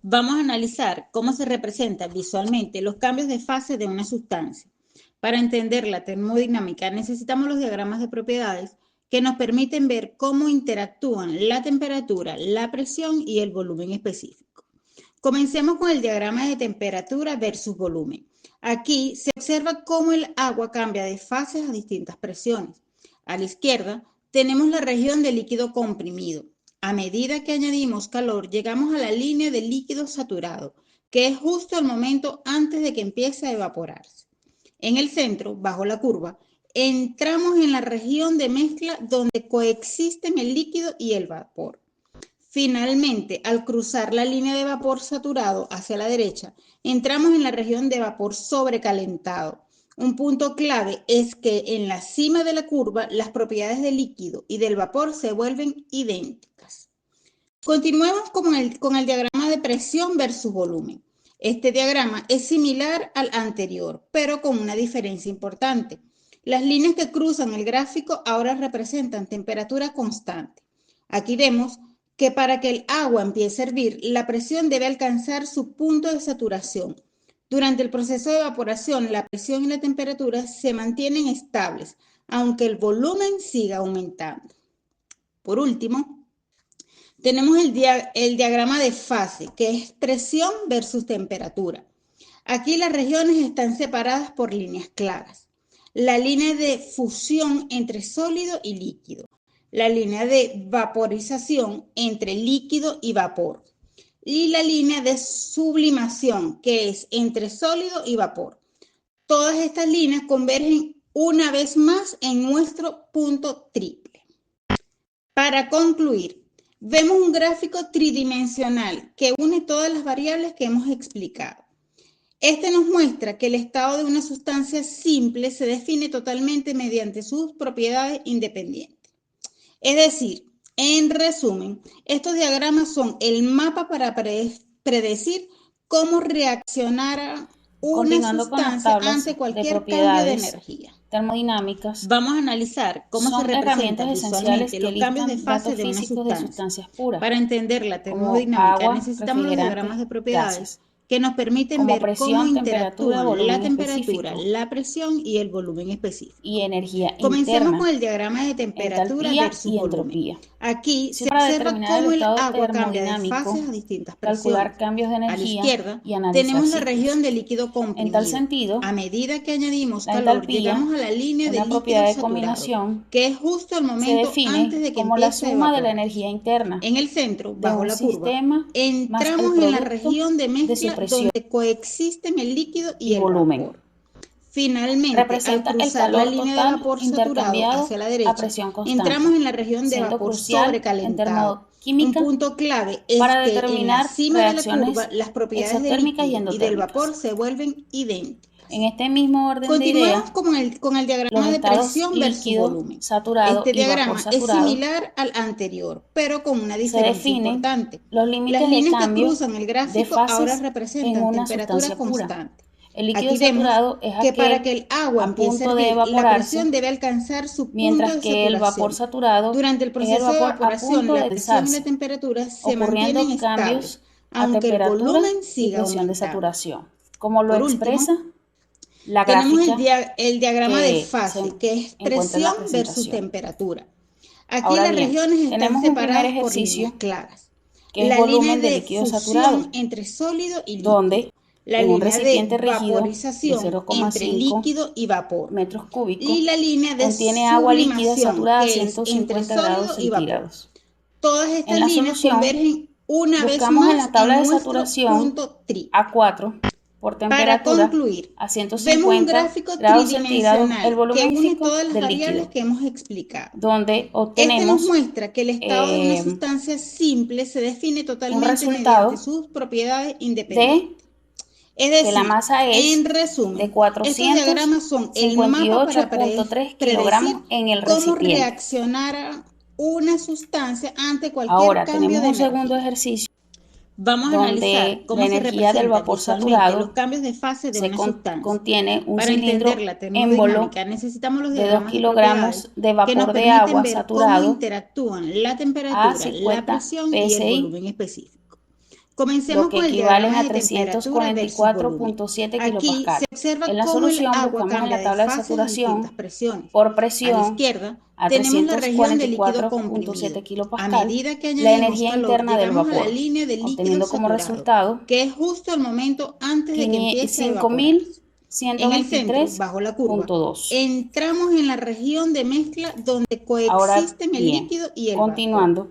Vamos a analizar cómo se representan visualmente los cambios de fase de una sustancia. Para entender la termodinámica necesitamos los diagramas de propiedades que nos permiten ver cómo interactúan la temperatura, la presión y el volumen específico. Comencemos con el diagrama de temperatura versus volumen. Aquí se observa cómo el agua cambia de fases a distintas presiones. A la izquierda tenemos la región de líquido comprimido. A medida que añadimos calor, llegamos a la línea de líquido saturado, que es justo el momento antes de que empiece a evaporarse. En el centro, bajo la curva, entramos en la región de mezcla donde coexisten el líquido y el vapor. Finalmente, al cruzar la línea de vapor saturado hacia la derecha, entramos en la región de vapor sobrecalentado. Un punto clave es que en la cima de la curva las propiedades del líquido y del vapor se vuelven idénticas. Continuemos con el diagrama de presión versus volumen. Este diagrama es similar al anterior, pero con una diferencia importante. Las líneas que cruzan el gráfico ahora representan temperatura constante. Aquí vemos que para que el agua empiece a hervir, la presión debe alcanzar su punto de saturación. Durante el proceso de evaporación, la presión y la temperatura se mantienen estables, aunque el volumen siga aumentando. Por último, tenemos el diagrama de fase, que es presión versus temperatura. Aquí las regiones están separadas por líneas claras. La línea de fusión entre sólido y líquido. La línea de vaporización entre líquido y vapor. Y la línea de sublimación, que es entre sólido y vapor. Todas estas líneas convergen una vez más en nuestro punto triple. Para concluir, vemos un gráfico tridimensional que une todas las variables que hemos explicado. Este nos muestra que el estado de una sustancia simple se define totalmente mediante sus propiedades independientes. Es decir, en resumen, estos diagramas son el mapa para predecir cómo reaccionará una sustancia ante cualquier cambio de energía. Termodinámicas Vamos a analizar cómo se representan esenciales visualmente los cambios de fase de una sustancias puras. Para entender la como termodinámica agua, necesitamos los diagramas de propiedades gases, que nos permiten como ver presión, cómo temperatura, interactúan volumen la temperatura, específico la presión y el volumen específico. y energía Comencemos interna, con el diagrama de temperatura entalpía versus y volumen. entropía. Aquí se Para observa determinar cómo el el estado agua cambia de termodinámico, fases a distintas calcular presiones. cambios de A la energía izquierda y analizar tenemos la ciclos. región de líquido comprimido. En tal sentido, A medida que añadimos la calor, entalpía, llegamos a la línea de una líquido propiedad de saturado, combinación, que es justo el se momento antes define de que como la empiece a suma de la evaporar. energía interna En el centro, de bajo un la curva, sistema más el entramos en la producto región de de su mezcla presión donde coexisten el líquido y el volumen. vapor. Finalmente, al Representa el cruzar la calor línea de total vapor saturado intercambiado hacia la a derecha, presión constante, entramos en la región de siendo vapor crucial en sobrecalentado. Un termodinámica punto clave es para que en la determinar cima de la reacciones curva las propiedades del exotérmicas y líquido y del vapor endotérmicas. se vuelven idénticas. En este mismo orden de Continuemos ideas, con el los diagrama de estados presión versus líquido, volumen. saturado Este y vapor diagrama es saturado similar al anterior, pero con una se diferencia definen importante. los Las límites de líneas que cambio cruzan el de gráfico ahora fases en representan una temperatura sustancia pura. constante. El líquido Aquí vemos saturado es que para aquel que el agua a empiece a punto de hervir, la evaporarse, presión debe alcanzar su punto mientras de que el vapor saturación. saturado Durante el es el proceso de vapor a evaporación, punto de la presión y la desarse, temperatura se mantienen ocurriendo estables, cambios a aunque el temperatura volumen y siga presión de aumentando. saturación, como lo Por último, expresa la tenemos gráfica el diagrama de que se fase, que es encuentra en presión la versus presentación. temperatura. Aquí Ahora las bien, regiones están tenemos un primer separadas por líneas ejercicio claras. que es La línea volumen de de líquido saturado, fusión entre sólido y líquido. donde La en un línea recipiente de rígido de vaporización entre 0,5 líquido y vapor. metros cúbicos Y la línea de contiene agua líquida sublimación, saturada a que es entre 150 grados sólido y vapor. centígrados. Todas En estas la líneas solución, convergen una vez buscamos en más la tabla en de nuestro saturación punto triple. A4 por Para temperatura concluir, a vemos un 150 gráfico grados centígrados el tridimensional que volumen une físico todas las del variables líquido, que hemos explicado. donde Este nos obtenemos muestra que el estado de una sustancia simple se define un totalmente resultado mediante sus propiedades de independientes. Es que la decir, masa es en de resumen, estos diagramas son el mapa para 458.3 predecir kilogramos en el cómo recipiente. reaccionará una sustancia ante cualquier Ahora cambio tenemos de un segundo energía. ejercicio Vamos a analizar donde cómo la se energía del representan vapor visualmente los saturado cambios de fase de se una sustancia. contiene un Para entender cilindro la émbolo termodinámica necesitamos los de 2 diagramas de propiedades kilogramos de que nos vapor de permiten agua ver cómo saturado interactúan la a temperatura, la 50 presión y el psi volumen específico. Comencemos lo que con el equivalen diagrama a de temperatura versus volumen. 344.7 Aquí se kilopascal. observa En la cómo el solución agua buscamos en cambia la de tabla de fase a saturación distintas presiones. por A la presión izquierda a tenemos la región de líquido 344.7 comprimido. A kilopascal, medida que la añadimos energía calor, interna del llegamos a la vapor, línea de líquido obteniendo como saturado, resultado que es justo el momento antes de que empiece a evaporarse. En el centro, bajo la curva, 5.123.2. entramos en la región de mezcla donde Ahora coexisten el bien, líquido y el vapor. continuando,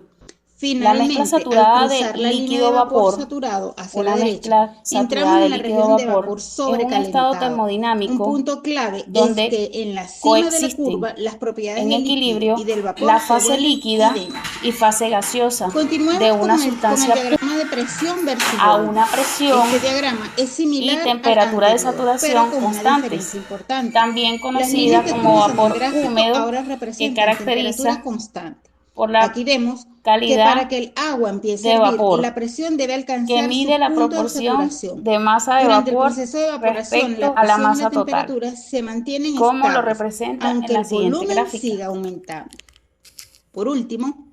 la mezcla Finalmente, al saturada de cruzar la línea de vapor líquido-vapor, saturado hacia una la derecha, mezcla entramos saturada en de la región de líquido-vapor vapor es un estado sobrecalentado. Un termodinámico punto clave es donde que en la cima de la curva coexisten las propiedades en del líquido equilibrio y del vapor la se fase vuelven líquida idénticas. y fase gaseosa Continuemos de con una el sustancia diagrama de presión versus a volumen. una presión Este diagrama es y similar temperatura al de anterior, saturación pero con una constantes, diferencia importante. también Las conocida líneas que como cruzan el vapor gráfico húmedo, ahora que representan temperatura caracteriza constante. por la Aquí vemos que calidad para que el agua empiece a de hervir, vapor, la presión debe que alcanzar mide su la punto de proporción saturación. de masa de Durante el vapor proceso de evaporación, respecto la a la presión y la masa total, temperatura se mantienen como lo estables, representa en aunque la el siguiente volumen gráfica. siga aumentando. Por último,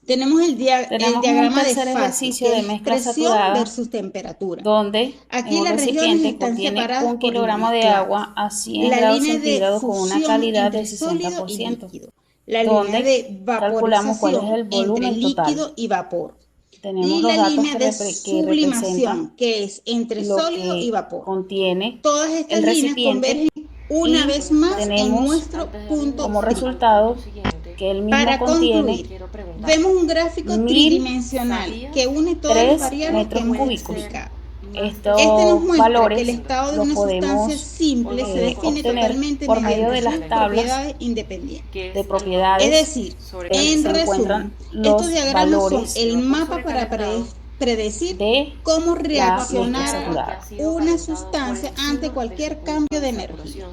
tenemos el Tenemos un diagrama de tercer fase, ejercicio que de es mezcla presión saturada, versus temperatura. donde Aquí en un las regiones recipiente están contiene separadas 1 por kilogramo líneas de claras. agua a 100 La grados línea de centígrados con una fusión calidad de entre sólido y 60%, líquido. La línea donde de calculamos cuál es vaporización el entre volumen total. líquido y vapor. Tenemos Y los la datos línea de que sublimación, representan que es entre lo sólido y que vapor. contiene Todas estas el líneas recipiente convergen una y vez más en tenemos nuestro punto como crítico. resultado que el mismo Para contiene concluir, vemos un gráfico tridimensional que une todas las 1003 variables que metros hemos cúbicos. explicado. Estos Este nos muestra que el valores estado de los una sustancia podemos simple se define obtener totalmente por medio mediante de las sus tablas propiedades independientes. de propiedades. Es decir, en Se encuentran resumen, estos los diagramas son valores el mapa para predecir de cómo la mezcla reaccionar saturada. una sustancia ante cualquier cambio de energía.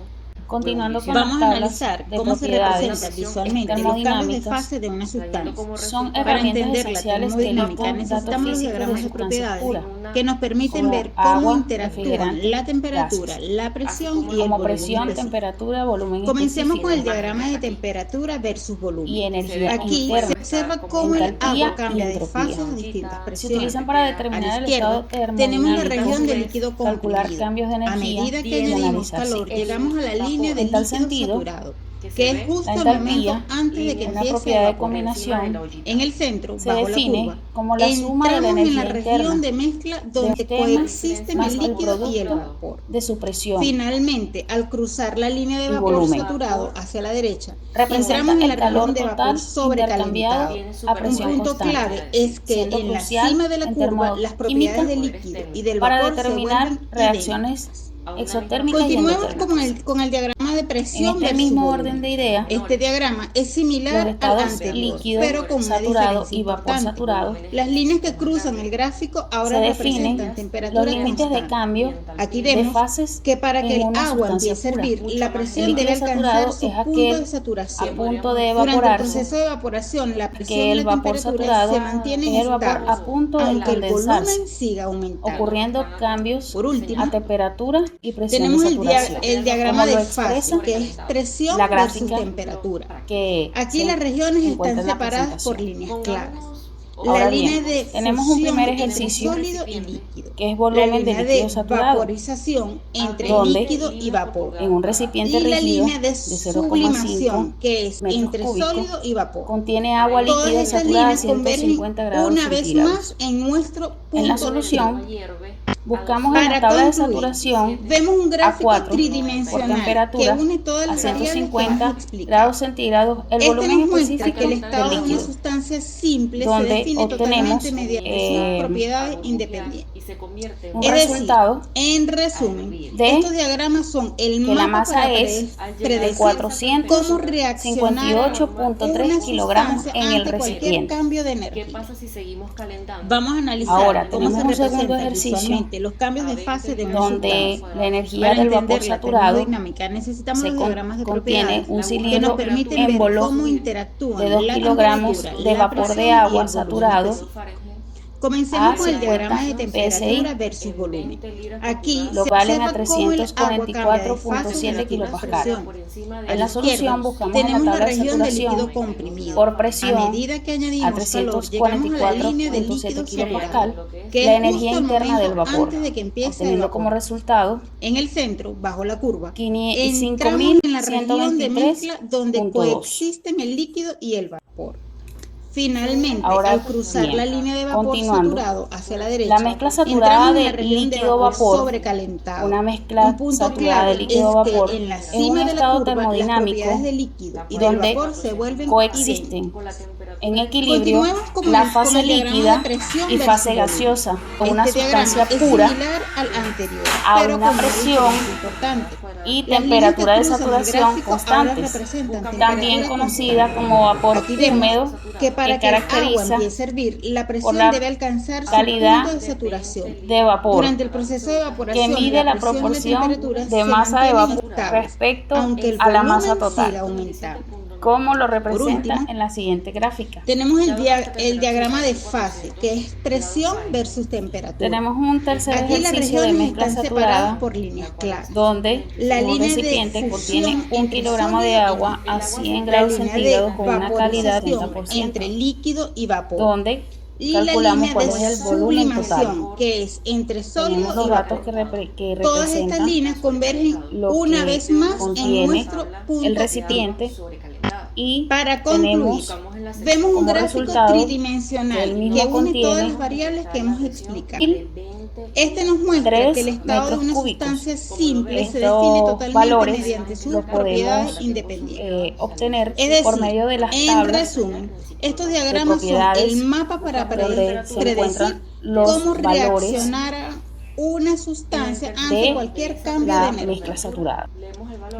Continuando con Vamos las a tablas analizar de cómo se propiedades representan visualmente los cambios de termodinámicas, fase de una sustancia. son Para herramientas entender la esenciales que termodinámica eligen datos necesitamos los físicos de diagramas de sustancias propiedades puras, que nos permiten como ver cómo agua, interactúan refrigerante, la temperatura, gases, la presión y el como volumen presión, específico. temperatura, volumen Comencemos con el específico diagrama de temperatura versus y volumen. energía Aquí se interna, observa cómo el entalpía agua cambia y de entropía. fases a distintas Se presiones. utilizan para A la determinar el estado izquierda tenemos la termodinámico, región de líquido calcular comprimido. cambios de A energía medida que y añadimos analizar calor, ciclos. llegamos a la línea de En tal líquido sentido, saturado, que es justo la el momento entalpía antes de que es una empiece a propiedad de evaporar. combinación. En el centro, Se bajo la define curva, como la suma de la entramos en la energía región interna de mezcla de un donde sistema coexisten más el el líquido y el producto vapor. de su presión Finalmente, al cruzar la línea de y vapor volumen. saturado hacia la derecha, Representa entramos en la el calor región de vapor total intercambiado sobrecalentado. a Un presión punto constante, clave es que siendo en la crucial cima de la en curva las propiedades del termodinámica líquido y del para vapor se determinar vuelven reacciones idénticas. exotérmicas y Continuemos endotérmicas. con el diagrama de En presión este versus mismo volumen. orden de ideas, Este diagrama es los similar al estados anterior, líquido, pero con una saturado diferencia y vapor importante. saturado Las líneas que cruzan el gráfico se ahora definen representan los temperatura límites de constante. cambio Aquí de vemos fases que para que en el una agua sustancia empiece a pura. hervir, la El presión líquido debe alcanzar saturado su es punto aquel de a saturación. punto de Durante el evaporarse, proceso de evaporación, la presión que y el la vapor temperatura saturado se mantienen es el vapor estables, a punto de aunque el condensarse, volumen siga aumentando. ocurriendo cambios Por último, a temperatura y presión tenemos de saturación, el diagrama como lo de fase, expresa que es presión la versus gráfica temperatura. que Aquí se las regiones encuentra están en la separadas por presentación. líneas claras. Ahora La línea bien, de tenemos un fusión primer entre ejercicio sólido y líquido. que es La volumen de línea líquido de saturado, vaporización entre donde líquido y vapor. en un recipiente Y la rígido línea de de sublimación, 0,5 que es metros entre cúbicos sólido y vapor. contiene agua Todas líquida estas saturada a líneas convergen 150 grados una vez centígrados. más en nuestro En la punto solución, crítico. buscamos en la Para tabla de concluir, saturación vemos un gráfico A4 por tridimensional que temperatura une todas a las variables que hemos 150 explicado. grados centígrados el Este volumen nos muestra específico que el del estado de una líquido, sustancia simple se donde define obtenemos totalmente mediante sus propiedades independientes. un Es decir, resultado en resumen, de estos diagramas son el que la mapa masa para es de predecir cómo reaccionar 458.3 una kilogramos sustancia en el ante cualquier recipiente. cambio de energía. Vamos a analizar Ahora cómo tenemos se un segundo representan ejercicio visualmente los cambios de fase de una donde sustancia. la energía Para del vapor entender la saturado termodinámica necesitamos se los diagramas de contiene propiedades un que nos cilindro permiten ver émbolo cómo de interactúan 2 la kilogramos temperatura, de la vapor presión de y agua el volumen saturado específico. Comencemos con el 50 diagrama de temperatura PSI, versus volumen. Aquí lo se valen a observa cómo el agua cambia de fase 344.7 de kilopascal. presión. A En la la solución izquierda buscamos en la tenemos la tabla de región de líquido saturación comprimido. por A presión medida que a añadimos calor, llegamos a la línea de líquido 344.7 kilopascal, saturado, que la es energía justo el interna del momento vapor, antes de que empiece a obteniendo como evaporar. resultado En el centro, bajo la curva, entramos en la región de mezcla donde 5.123.2. coexisten el líquido y el vapor. Finalmente, Ahora al cruzar bien, la línea de vapor continuando, saturado hacia la derecha, la mezcla saturada entramos en de la región de vapor líquido-vapor, sobrecalentado. una mezcla Un punto saturada de clave es líquido-vapor, que en la es un cima de la estado curva las termodinámico propiedades del líquido y del donde vapor se vuelven coexisten idénticas. en equilibrio Continuemos con la el fase diagrama líquida de presión y versus fase volumen. gaseosa o una Este diagrama sustancia es pura similar al anterior, a pero una con una presión diferencia importante. y Las líneas que temperatura de cruzan el saturación gráfico ahora constantes, representan también temperatura conocida constante. como vapor Aquí vemos húmedo, que para que que el agua caracteriza empiece a hervir, la por presión la debe alcanzar su calidad punto de saturación. de vapor, Durante el proceso de que evaporación, mide la la presión y la proporción temperatura de se masa de mantienen vapor estables, respecto aunque el a la masa volumen total, siga aumentando. como lo Por representa último, en la siguiente gráfica. tenemos el diagrama de fase, que es presión versus temperatura. Tenemos un tercer Aquí las ejercicio de regiones mezcla están separadas saturada, por líneas claras. donde La un línea de recipiente contiene fusión 1 entre kilogramo de sólido y agua líquido. a 100 La grados línea de centígrados con una calidad de vaporización 30%, entre líquido y vapor. donde Y la calculamos línea cuál de es el volumen total. sublimación, que es entre Tenemos sólido los y datos vapor. que Todas estas representan líneas convergen lo una que vez más en contiene nuestro punto el recipiente y Para concluir, tenemos vemos un como gráfico resultado que tridimensional el mismo que une todas contiene las variables que hemos explicado. 1000 Este nos muestra que el 3 estado de metros una cúbicos. sustancia simple se define Estos totalmente valores mediante sus los propiedades podemos independientes. obtener Es por decir, medio de las en tablas resumen, estos de diagramas son el propiedades mapa para donde se predecir encuentran los cómo valores reaccionará una sustancia ante de cualquier cambio de la energía. mezcla saturada.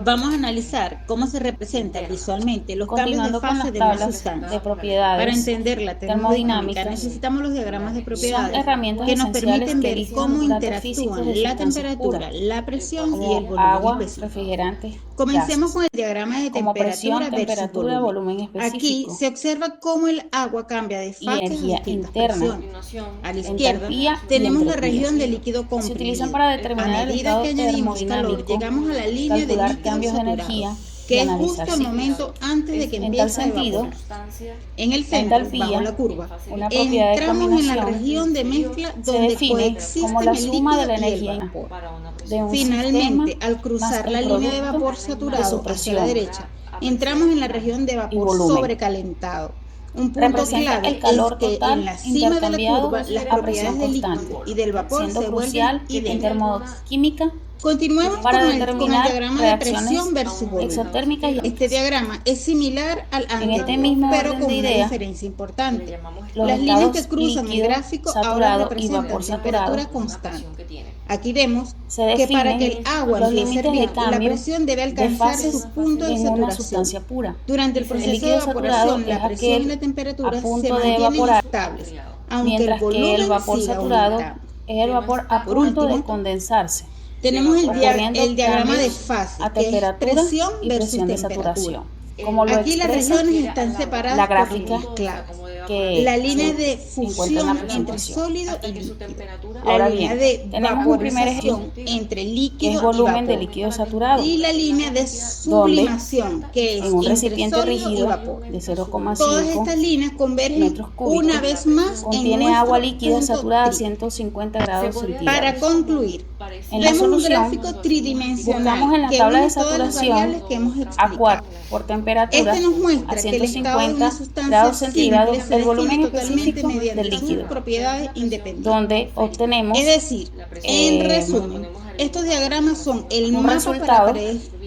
Vamos a analizar cómo se representan visualmente los cambios de Continuando con fase las de una tablas sustancia. de Para propiedades entender la termodinámica termodinámicas, necesitamos los diagramas de son propiedades herramientas que nos esenciales permiten que ver eligen cómo los datos físicos de interactúan la sustancias temperatura, puras, la presión y el como volumen agua, específico. refrigerantes, Comencemos gases, con el diagrama de como presión, temperatura versus temperatura, volumen. volumen Aquí específico se observa cómo el agua cambia de y fases a energía distintas interna, presiones. A la izquierda entalpía y tenemos la entropía. región de líquido Se comprimido. utilizan para A determinar el medida estado que añadimos calor, termodinámico, llegamos a la línea de calcular líquido cambios de saturado, energía y que es analizar justo el ciclos. momento antes de que En tal empiece a sentido, evaporar. En el la centro, bajo entalpía, la curva, una propiedad de entramos en la combinación, región de mezcla se donde define como coexisten la el suma de líquido la y el energía vapor. de un Finalmente, sistema al más cruzar el la línea de producto vapor de saturado su hacia la presión derecha, entramos en la región de y vapor volumen. sobrecalentado. Un punto Representa el clave es calor que total en la cima de la intercambiado curva las a propiedades presión del líquido constante, y del vapor siendo se vuelven crucial en idénticas. termodinámica Continuemos para con el determinar diagrama de reacciones presión versus volumen. exotérmicas y Este diagrama es similar al en este anterior, mismo pero orden con de una ideas. diferencia importante. Los Las líneas que estados cruzan el líquido, gráfico ahora saturado y representan vapor temperatura saturado constante. Aquí vemos se que para que definen el agua los empiece a límites de hervir, la cambio presión debe de alcanzar fases su punto de en una saturación. sustancia pura. Durante el El proceso de líquido saturado evaporación, la es presión y aquel la a temperatura se punto de mantienen evaporar, estables, aunque el mientras que el volumen vapor siga saturado aumentando. es el vapor a Por punto de último, condensarse, tenemos ocurriendo el diagrama de cambios fase, a que es temperatura presión y versus presión de temperatura. saturación, como lo Aquí las expresa regiones están la separadas por gráfica líneas claras. que La línea se de encuentra en la fusión entre presentación. sólido y líquido. La Ahora línea bien, de tenemos un primer vaporización ejemplo, entre que es líquido y volumen de vapor. líquido saturado, Y la línea de donde sublimación, que es en un entre recipiente sólido y rígido vapor. de Todas 0,5 estas líneas convergen metros cúbicos una vez más en contiene nuestro agua líquida punto saturada a triple. 150 grados Para centígrados. concluir, En la vemos un solución, gráfico tridimensional buscamos en la que tabla une de todas las variables saturación que hemos a explicado. 4 por temperatura Este nos a muestra que el estado de una 150 sustancia grados simple centígrados se el define volumen totalmente específico del mediante sus líquido, propiedades independientes. donde obtenemos Es decir, en resumen, estos diagramas son el un mapa resultado para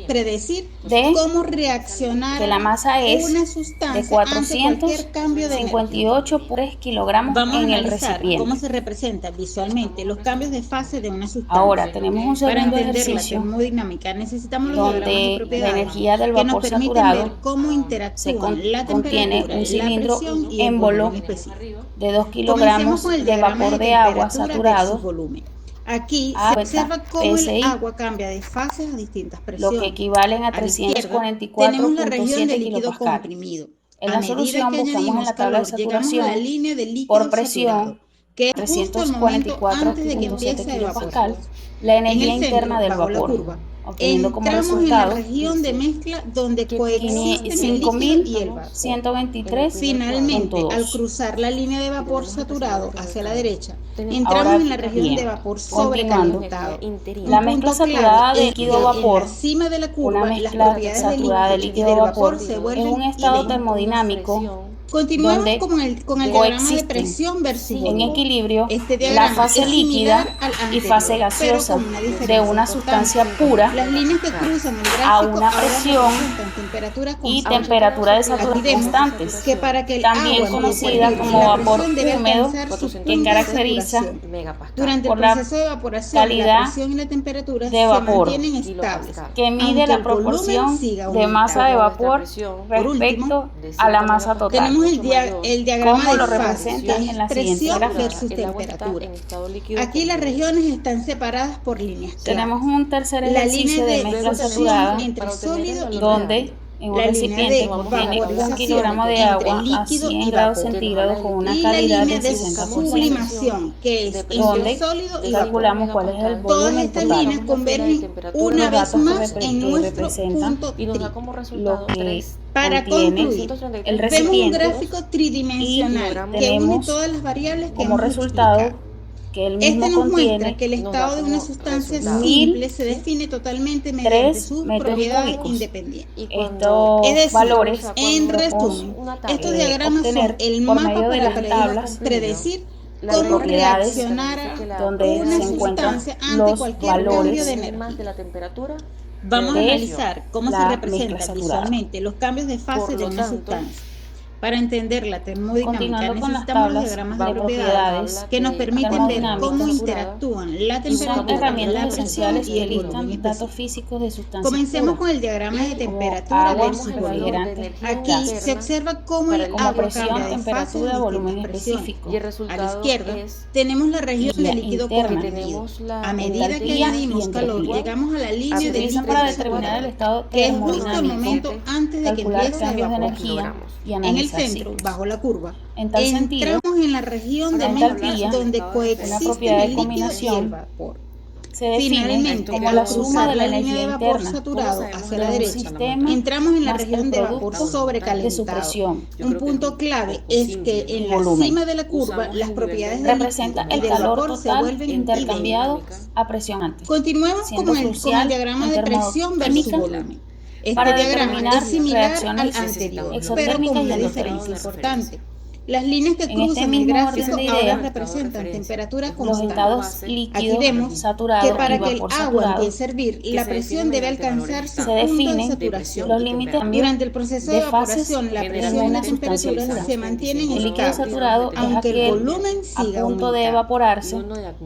predecir de cómo reaccionar que la masa es una de sustancia ante cualquier cambio de energía. 458 kilogramos Vamos a en el analizar cómo recipiente. se representan visualmente los cambios de fase de una sustancia. Ahora tenemos un Para segundo entender la ejercicio termodinámica necesitamos los diagramas de donde la propiedades energía del que nos vapor permiten saturado ver cómo se interactúan la contiene temperatura, un la cilindro presión y el émbolo volumen específico. de 2 Comencemos kilogramos con el de diagrama vapor de de agua temperatura saturado versus volumen. Aquí a se observa cómo el PSI, agua cambia de fases a distintas lo presiones. que equivalen a A la izquierda tenemos la región de 344.7 líquido kilopascal. comprimido. En A la medida solución que buscamos en añadimos la tabla de calor, llegamos a la saturación línea de líquido por saturado, presión que es justo el momento antes de que 344.7 empiece a kilopascal, evaporarse. la En energía el centro, interna del bajo la vapor, curva, obteniendo como entramos en la resultado región de mezcla donde coexisten el líquido y el vapor. 5.123.2. Finalmente, al cruzar la línea de vapor saturado hacia la derecha, Ahora entramos en la región bien, de vapor continuando, sobrecalentado. la Un mezcla punto saturada clave de es que líquido-vapor, en la cima de la una curva, las mezcla propiedades del saturada de líquido y del líquido-vapor, vapor se es vuelven un estado idénticas. termodinámico Continuemos donde con el diagrama de coexisten presión versus en volumen. equilibrio Este la diagrama fase es similar líquida al y anterior, fase pero gaseosa con una de diferencia una importante. sustancia pura Las líneas que cruzan el a gráfico una ahora presión representan temperatura y constante. temperatura de Aquí saturación vemos constantes, que para que el también agua empiece a conocida hervir, como la vapor presión debe húmedo, alcanzar su que punto de caracteriza saturación. Durante el por la proceso de evaporación, la calidad presión y la temperatura de se vapor, mantienen estables, que mide aunque la el volumen proporción siga de masa de aumentando. vapor Por último, respecto a la masa total, tenemos el diagrama como de lo fases, representa que es en la siguiente presión gráfica. versus temperatura. Aquí las regiones están separadas por líneas claras. Tenemos un tercer La ejercicio línea de de mezcla fusión saturada, entre sólido y donde líquido. en un La línea recipiente de contiene 1 vaporización kilogramo de entre agua a líquido 100 y grados vapor. centígrados con una Y la calidad línea del de 60%, sublimación, que es entre donde sólido y vapor. calculamos cuál es el Todas volumen estas total. líneas convergen una Los vez datos más que en nuestro representan punto tri. lo que Para contiene concluir, el vemos un recipiente gráfico y tridimensional que une tenemos todas las variables que como hemos resultado explicado. que el Este mismo nos muestra contiene que el estado de una sustancia 1003 simple se define totalmente mediante sus metros propiedades cúbicos. independientes. Estos Es decir, valores en los resumen, estos diagramas son obtener el por mapa medio de para las tablas predecir de cómo propiedades reaccionara donde una se encuentran sustancia ante los cualquier cambio valores de energía. Vamos a de analizar cómo se la mezcla representan saturada. visualmente los cambios de fase de una sustancia. Para entender la termodinámica Continuando con las necesitamos los tablas diagramas de de propiedades que nos permiten ver cómo termodinámicas. interactúan la Son temperatura, herramientas la presión esenciales y que el volumen listan específico. datos físicos de sustancias Comencemos puras, con el diagrama de como temperatura agua, versus volumen. refrigerantes, Aquí gases, se observa cómo el como agua presión, cambia de fase temperatura, a volumen distintas presiones. específico. A la izquierda tenemos la región de líquido interna, comprimido. A medida que entalpía añadimos y calor, entropía. llegamos a la línea Se de utilizan líquido para determinar el saturado, estado que es justo el termodinámico, momento antes de que calcular empiece a cambios de evaporar. energía y En el analizar centro, ciclos. bajo la curva, En tal sentido, entramos en la región de la mezcla entalpía, donde una coexisten propiedad de el líquido y el combinación, vapor. se define Finalmente, como al la suma cruzar de la la línea energía de vapor interna saturado hacia la de un derecha, sistema entramos en la más región el de vapor producto de su sobrecalentado. presión. Un punto clave es que en la volumen. cima de la curva las propiedades del Representa líquido y el del calor vapor se total vuelven intercambiado idénticas. a presión antes, Continuemos siendo con el crucial diagrama en de presión versus termodinámica volumen. Este para diagrama determinar es similar al reacciones anterior, pero exotérmicas con y una endotérmicas. diferencia importante. Las líneas que En este cruzan el mismo gráfico orden de ahora ideas, representan temperatura los constante. estados Aquí líquido, vemos saturado que para y que el vapor agua saturado empiece a hervir, la presión debe alcanzar su se punto de definen saturación. los límites Durante el proceso de de fases evaporación, la en presión y una la sustancia temperatura pura. se mantienen El líquido estables, saturado es aunque el aquel volumen a siga punto de aumentando. evaporarse,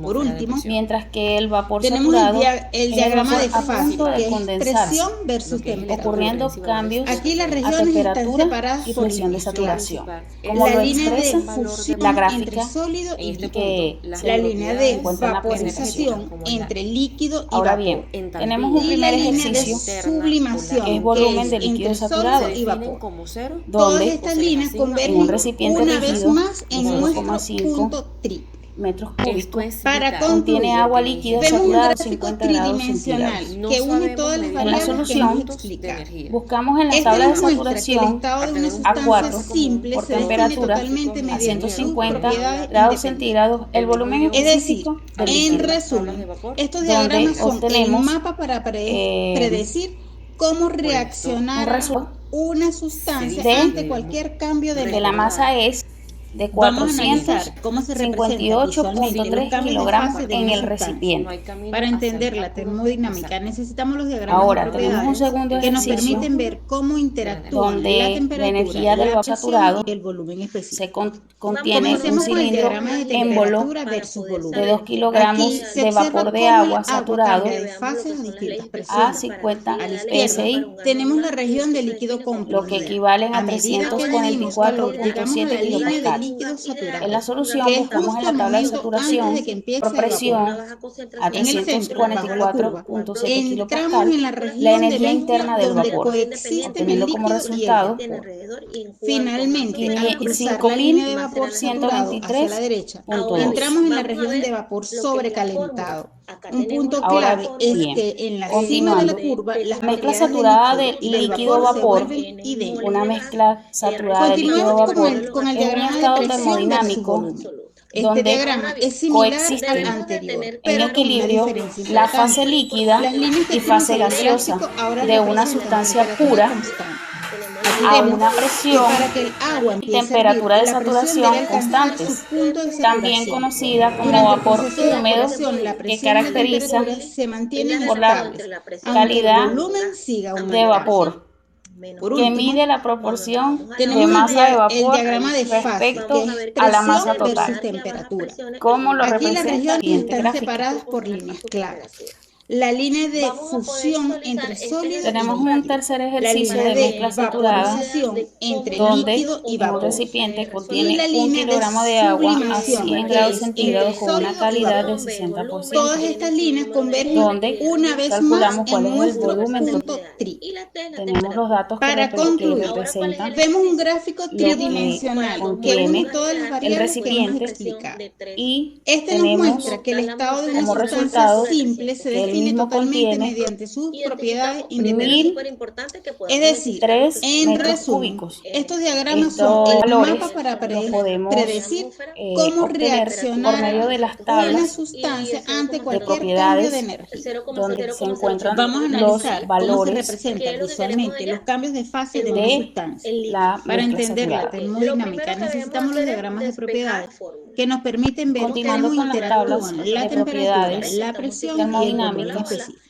Por último, mientras que el vapor tenemos saturado el es diagrama de a punto fase, de que es condensarse, presión versus temperatura. ocurriendo cambios Aquí las a regiones están temperatura separadas y por presión de líneas claras. saturación, como La lo línea de expresa fusión la entre gráfica sólido y líquido. que La línea de encuentra en la vaporización entre líquido y Ahora vapor. bien, tenemos un Y la primer línea de ejercicio sublimación, que es volumen de entre líquido saturado, sólido y vapor. Todas donde estas líneas en un convergen recipiente una vez rígido más de en nuestro 0,5 punto tri. metros cúbicos Para contiene concluir, agua líquida vemos un saturada a gráfico 50 grados tridimensional centígrados. que une todas las En la variables que hemos solución explicado. buscamos en la Este tabla de nos muestra que el saturación estado de una a sustancia 4 simple por se define temperatura totalmente a mediante sus 150 propiedades grados independientes. centígrados el volumen Es decir, específico del en líquido, resumen, estos donde diagramas son el obtenemos mapa para predecir cómo un reaccionará resultado una sustancia de ante cualquier cambio de que la masa es de Vamos a analizar cómo se representan visualmente los 458.3 cambios de kilogramos fase de en una el sustancia. recipiente. Para entender la termodinámica necesitamos los diagramas Ahora de tenemos un propiedades segundo que nos ejercicio permiten ver cómo interactúan donde la la temperatura, energía del la vapor presión saturado y el volumen específico. se contiene un Comencemos con el cilindro diagrama de émbolo temperatura versus volumen. de 2 kilogramos Aquí se de observa vapor de cómo el agua agua saturado cambia de fase a distintas a presiones. 50 A la izquierda psi, tenemos la región de líquido lo que comprimido. equivalen a A medida que añadimos calor, llegamos a 304.7 la línea de kilopascal. saturada. líquido saturado, En la solución que es buscamos en justo la el tabla de momento saturación antes de que empiece por a evaporar. presión a En el centro, bajo la curva, 344.7 entramos kilopascal en la la región de energía mezcla interna del donde vapor, coexisten el obteniendo como líquido y el resultado vapor. Finalmente, al cruzar la línea de vapor saturado hacia la derecha, 5.123.2. entramos en la región de vapor sobrecalentado. Un punto Ahora clave es bien, que en la cima de continuando, la curva, las mezcla propiedades saturada del de líquido y del vapor se líquido-vapor, vuelven idénticas. una mezcla saturada de Continuamos líquido-vapor, con el es un diagrama de estado presión versus termodinámico volumen. Este donde diagrama es similar al coexisten anterior, en pero con una equilibrio diferencia la fase importante. líquida Las líneas y que fase cruzan el gaseosa gráfico ahora de una representan sustancia temperatura pura constante. Aquí a vemos una que presión para que el agua y empiece a hervir, temperatura de la presión saturación debe alcanzar su constantes, punto de también saturación. conocida como Durante el vapor proceso de húmedo, evaporación, la que presión y la caracteriza temperatura se mantienen por la estables, aunque el calidad volumen siga de aumentando. vapor, Por que último, mide la proporción tenemos de masa de el vapor diagrama de fase, respecto que es a la masa presión versus total, temperatura. como lo Aquí las representa el regiones siguiente están gráfico. separadas por líneas claras. La línea de fusión entre sólido y Tenemos líquido. un tercer La ejercicio línea de de mezcla saturada, vaporización entre donde líquido y en un vapor. recipiente Y contiene la 1 línea de kilogramo de agua a sublimación, 100 que grados es centígrados entre con una sólido y calidad vapor. de 60%, Todas estas líneas convergen donde una vez más calculamos cuál en es el nuestro volumen total. punto tri. Tenemos los datos Para que concluir, representan vemos un gráfico lo que tridimensional que contiene une todas las el variables que hemos recipiente explicado. y Este nos tenemos muestra que el estado de una como sustancia resultado simple se que el define mismo totalmente contiene mediante sus propiedades independientes. 1003 Es decir, en metros resumen, cúbicos. estos diagramas son Estos el valores mapa para los podemos predecir cómo obtener por reaccionar medio de las una tablas sustancia ante de cualquier cambio de propiedades energía. donde se encuentran Vamos a los analizar cómo se valores representan visualmente los cambios de fase de una de sustancia. la Para mezcla entender la saturada. termodinámica necesitamos los diagramas de propiedades que nos permiten ver Continuando cómo con las tablas interactúan la de temperatura, propiedades la presión y el volumen termodinámicas, específico.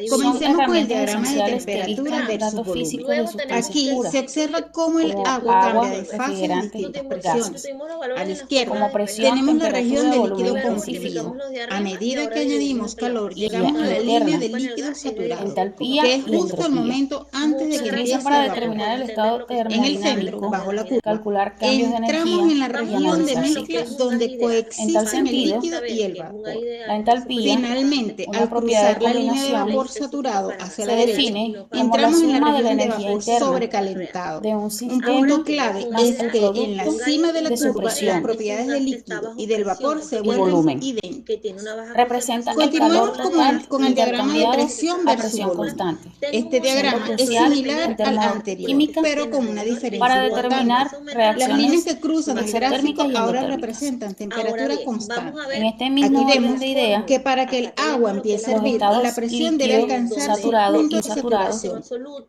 son Comencemos con el herramientas diagrama de esenciales que temperatura listan versus datos volumen. físicos de sustancias Aquí puras, se observa cómo el como agua cambia agua, de fase en refrigerante, distintas gases, presiones. A la izquierda como presión, tenemos la temperatura, región de volumen líquido específico, comprimido. A medida que añadimos calor, energía llegamos a la línea interna, del líquido saturado, entalpía que es y justo el entropía. momento antes de Se que utilizan empiece para a evaporar. determinar el estado En el centro, termodinámico, bajo la curva, calcular cambios de entramos energía en la y región de analizar mezcla ciclos. donde En tal coexisten el sentido, líquido y el vapor. la entalpía, Finalmente, una al propiedad de cruzar la línea de combinación, vapor saturado hacia se la derecha, define como la entramos en la suma de la región de energía vapor interna sobrecalentado. de un Un sistema punto clave más es el que en la producto cima de la de su curva las presión propiedades del líquido y del vapor se y vuelven volumen. idénticas. Representa el Continuemos calor total con el diagrama de intercambiado presión a versus presión volumen. constante, Este siendo diagrama es crucial similar en al anterior, termodinámica pero con una diferencia para importante. determinar Las líneas reacciones que cruzan el isotérmicas gráfico y ahora endotérmicas. representan temperatura constante. En este Aquí mismo orden vemos de idea, que para que el agua empiece a los hervir, la estados presión debe líquido, alcanzar su saturado, punto de insaturado saturación.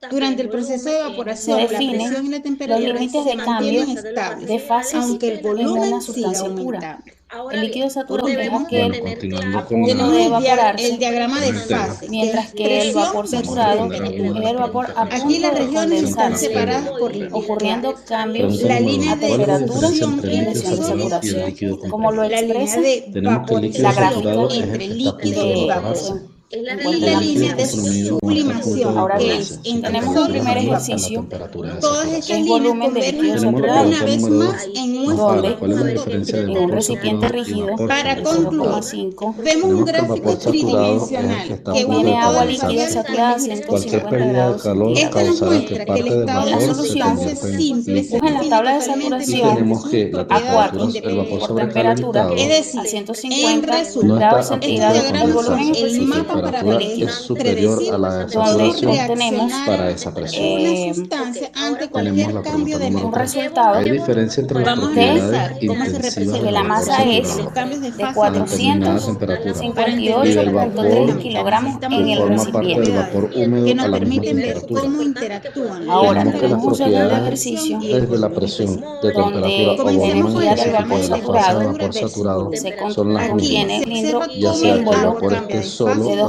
Durante el proceso de se evaporación, la definen presión y la los temperatura límites se de cambio mantienen estables, de fases aunque el en volumen una siga sustancia pura. aumentando. El líquido Por saturado es último, aquel continuando a con punto tenemos de el evaporarse, diagrama de el tema, fase, que mientras es que el presión vapor versus saturado es temperatura. el vapor a Aquí punto las de regiones están condensarse, separadas por líneas ocurriendo claras. cambios La línea a de temperatura fusión y entre presión de sólido y saturación, líquido. como lo La línea expresa de tenemos que el líquido la vaporización gráfica saturado es entre el que está a líquido punto de y que vapor. se evaporarse Y encuentra en la la línea de presentación. comprimido no está a punto de sublimación, Ahora que bien, evaporarse. es Si entre tenemos un sólido primer y temperatura vapor. baja, la ejercicio temperatura de Todas que estas es saturación. líneas volumen de líquido convergen Tenemos la saturado, una pregunta vez número 2. más en Vamos nuestro a ver donde cuál es la punto diferencia del en un vapor recipiente saturado y rígido vapor para de concluir, sobrecalentado. 0,5 vemos un Tenemos que el gráfico vapor saturado es el que tridimensional está a que punto contiene de une agua todas las líquida condensarse. variables que hemos saturada a Cualquier 150 explicado. pérdida de grados calor Este nos centígrados. causada que muestra que el parte del En estado de la una vapor se solución, sustancia convierta en simple se busca en la líquido. define tabla de totalmente Y saturación mediante tenemos sus que la propiedades A4 temperatura, el vapor por independientes. temperatura Es sobrecalentado a decir, en 150 no resumen, grados está a punto estos centígrados. de El diagramas volumen son condensarse. el Su mapa específico, para temperatura es superior predecir a la de cómo donde saturación obtenemos para reaccionara esa presión. una eh, sustancia ante Tenemos cualquier la cambio pregunta de número un 3. energía. resultado Hay diferencia entre las Vamos a de propiedades analizar cómo se intensivas que del la representan vapor masa es visualmente saturado los cambios de de fase a de una determinada sustancia. temperatura Para y entender la del 458.3 vapor termodinámica kilogramos necesitamos en que los el forma diagramas de parte del recipiente. vapor propiedades que húmedo nos a la misma permiten ver temperatura. cómo interactúan la Ahora Tenemos que las tenemos un temperatura, segundo la propiedades presión ejercicio y el de la volumen presión, específico. de temperatura donde o la Comencemos con volumen energía el del específico diagrama vapor de de la fase de saturado temperatura vapor versus saturado volumen. se son las Aquí mismas, se contiene observa cilindro ya cómo sea el que el símbolo agua vapor cambia esté de solo fase de en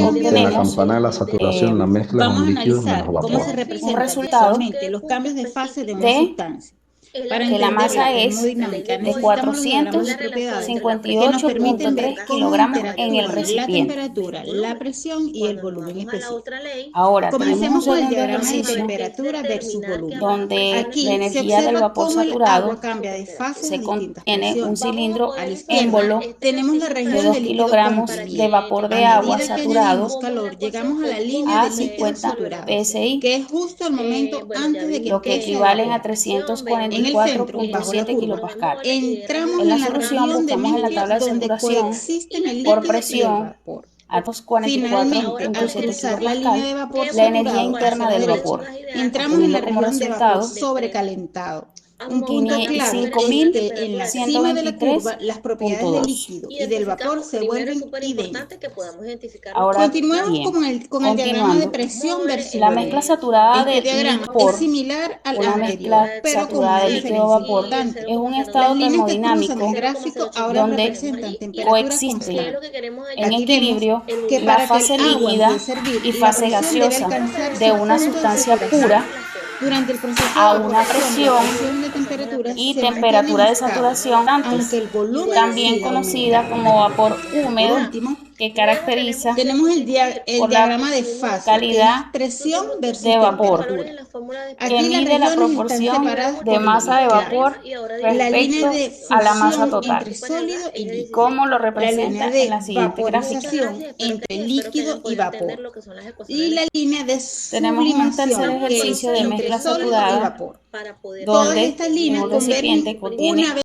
En la obtenemos campana de la saturación, la mezcla es Vamos a un líquido analizar menos cómo se vapor. representan resultado visualmente los cambios de fase de una de sustancia. Para que la entender masa la es termodinámica de necesitamos los diagramas de propiedades que nos permiten ver 458.3 cómo kilogramos en el interactúan la recipiente. temperatura, la presión y el volumen específico. Ahora tenemos un Comencemos con el segundo diagrama de ejercicio temperatura versus volumen. donde Aquí la se energía del observa vapor cómo el saturado agua cambia de fase a se distintas contiene un presiones. cilindro A la izquierda émbolo tenemos la de región 2 del líquido kilogramos comprimido. de vapor de A agua medida que saturado añadimos calor, llegamos a la línea a del líquido 50 saturado, psi, que es justo el momento antes de que lo que empiece a equivalen a evaporar. En 24.7 kilopascal. Entramos En la en la solución región de buscamos en la mezcla tabla de donde saturación coexisten el por líquido y el presión vapor. a Finalmente, al 44.7 cruzar la línea de kilopascal, vapor la energía saturado interna hacia la del derecha, vapor, entramos en la obteniendo como región de vapor resultado sobrecalentado. Un punto clave es que en la cima de la curva las propiedades del 123.2. líquido y del vapor se vuelven idénticas. Ahora Continuemos bien, con el diagrama de continuando, presión versus la volumen. mezcla saturada de Este diagrama líquido-vapor, es similar al una anterior, mezcla pero con saturada una de diferencia líquido-vapor, importante. es un Las estado líneas que cruzan termodinámico el gráfico ahora donde representan temperaturas coexisten constantes. en Aquí equilibrio vemos que la para que fase el agua líquida empiece a hervir, y la fase presión debe gaseosa alcanzar de su una punto de sustancia saturación. pura Durante el proceso de a una evaporación, la presión presión de temperatura y se temperatura mantienen de estables, saturación aunque antes, el volumen también siga conocida aumentando. como vapor Por húmedo, último, que caracteriza tenemos el por la diagrama de fase, que es calidad presión versus de vapor, temperatura. que Aquí las mide la regiones están proporción separadas de por masa líneas de claras. vapor La línea respecto de a la masa fusión total, entre sólido y líquido. como lo La línea representa en la de siguiente gráfica. vaporización entre líquido y vapor. Y la línea de Tenemos un tercer sublimación, que es ejercicio de entre mezcla sólido y saturada, vapor. Todas donde estas en líneas un convergen recipiente contiene una vez